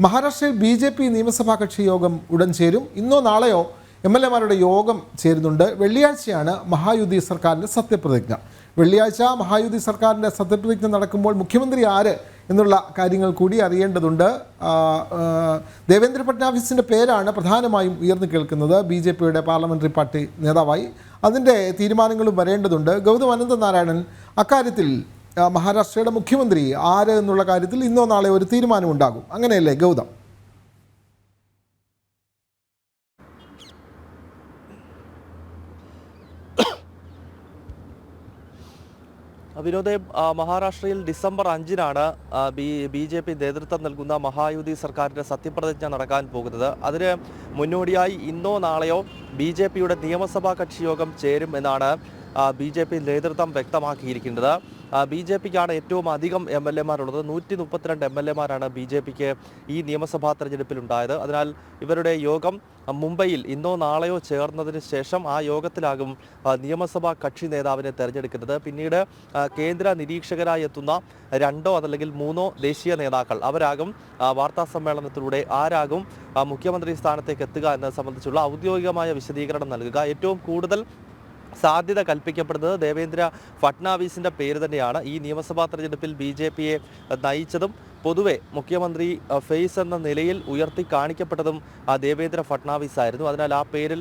മഹാരാഷ്ട്രയിൽ BJP നിയമസഭാ കക്ഷി യോഗം ഉടൻ ചേരും. ഇന്നോ നാളെയോ MLA-മാരുടെ യോഗം ചേരുന്നുണ്ട്. വെള്ളിയാഴ്ചയാണ് മഹായുതി സർക്കാരിൻ്റെ സത്യപ്രതിജ്ഞ. വെള്ളിയാഴ്ച മഹായുതി സർക്കാരിൻ്റെ സത്യപ്രതിജ്ഞ നടക്കുമ്പോൾ മുഖ്യമന്ത്രി ആര് എന്നുള്ള കാര്യങ്ങൾ കൂടി അറിയേണ്ടതുണ്ട്. ദേവേന്ദ്ര ഫട്നാവിസിൻ്റെ പേരാണ് പ്രധാനമായും ഉയർന്നു കേൾക്കുന്നത് BJP-യുടെ പാർലമെൻ്ററി പാർട്ടി നേതാവായി. അതിൻ്റെ തീരുമാനങ്ങളും വരേണ്ടതുണ്ട്. ഗൗതം അനന്തനാരായണൻ, അക്കാര്യത്തിൽ മഹാരാഷ്ട്രയുടെ മുഖ്യമന്ത്രി ആര് എന്നുള്ള കാര്യത്തിൽ ഇന്നോ നാളെ ഒരു തീരുമാനമുണ്ടാകും, അങ്ങനെയല്ലേ ഗൗതം? വിനോദേ, മഹാരാഷ്ട്രയിൽ ഡിസംബർ 5-നാണ് BJP നേതൃത്വം നൽകുന്ന മഹായുതി സർക്കാരിൻ്റെ സത്യപ്രതിജ്ഞ നടക്കാൻ പോകുന്നത്. അതിന് മുന്നോടിയായി ഇന്നോ നാളെയോ BJP-യുടെ നിയമസഭാ കക്ഷി യോഗം ചേരും എന്നാണ് BJP നേതൃത്വം വ്യക്തമാക്കിയിരിക്കുന്നത്. BJP-ക്കാണ് ഏറ്റവും അധികം MLA-മാരുള്ളത്. 132 MLA-മാരാണ് BJP-ക്ക് ഈ നിയമസഭാ തെരഞ്ഞെടുപ്പിലുണ്ടായത്. അതിനാൽ ഇവരുടെ യോഗം മുംബൈയിൽ ഇന്നോ നാളെയോ ചേർന്നതിന് ശേഷം ആ യോഗത്തിലാകും നിയമസഭാ കക്ഷി നേതാവിനെ തെരഞ്ഞെടുക്കുന്നത്. പിന്നീട് കേന്ദ്ര നിരീക്ഷകരായി എത്തുന്ന 2 അതല്ലെങ്കിൽ 3 ദേശീയ നേതാക്കൾ അവരാകും വാർത്താ സമ്മേളനത്തിലൂടെ ആരാകും മുഖ്യമന്ത്രി സ്ഥാനത്തേക്ക് എത്തുക എന്നത് സംബന്ധിച്ചുള്ള ഔദ്യോഗികമായ വിശദീകരണം നൽകുക. ഏറ്റവും കൂടുതൽ സാധ്യത കൽപ്പിക്കപ്പെടുന്നത് ദേവേന്ദ്ര ഫട്നാവിസിൻ്റെ പേര് തന്നെയാണ്. ഈ നിയമസഭാ തെരഞ്ഞെടുപ്പിൽ BJP-യെ നയിച്ചതും പൊതുവെ മുഖ്യമന്ത്രി ഫേസ് എന്ന നിലയിൽ ഉയർത്തി കാണിക്കപ്പെട്ടതും ദേവേന്ദ്ര ഫട്നാവിസ് ആയിരുന്നു. അതിനാൽ ആ പേരിൽ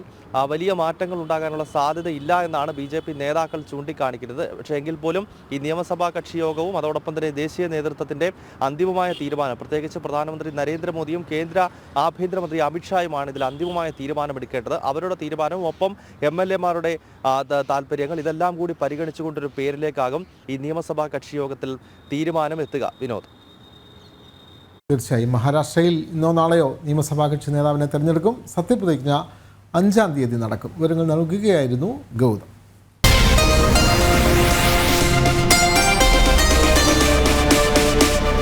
വലിയ മാറ്റങ്ങൾ ഉണ്ടാകാനുള്ള സാധ്യതയില്ല എന്നാണ് BJP നേതാക്കൾ ചൂണ്ടിക്കാണിക്കുന്നത്. പക്ഷേ എങ്കിൽ പോലും ഈ നിയമസഭാ കക്ഷി യോഗവും അതോടൊപ്പം തന്നെ ദേശീയ നേതൃത്വത്തിൻ്റെ അന്തിമമായ തീരുമാനം, പ്രത്യേകിച്ച് പ്രധാനമന്ത്രി നരേന്ദ്രമോദിയും കേന്ദ്ര ആഭ്യന്തരമന്ത്രി അമിത്ഷായുമാണ് ഇതിൽ അന്തിമമായ തീരുമാനമെടുക്കേണ്ടത്. അവരുടെ തീരുമാനവും ഒപ്പം MLA-മാരുടെ താല്പര്യങ്ങൾ ഇതെല്ലാം കൂടി പരിഗണിച്ചുകൊണ്ടൊരു പേരിലേക്കാകും ഈ നിയമസഭാ കക്ഷി യോഗത്തിൽ തീരുമാനം എത്തുക. വിനോദ്, തീർച്ചയായും മഹാരാഷ്ട്രയിൽ ഇന്നോ നാളെയോ നിയമസഭാ കക്ഷി നേതാവിനെ തെരഞ്ഞെടുക്കും. സത്യപ്രതിജ്ഞ 5-ാം തീയതി നടക്കും. വിവരങ്ങൾ നൽകുകയായിരുന്നു ഗൗതം.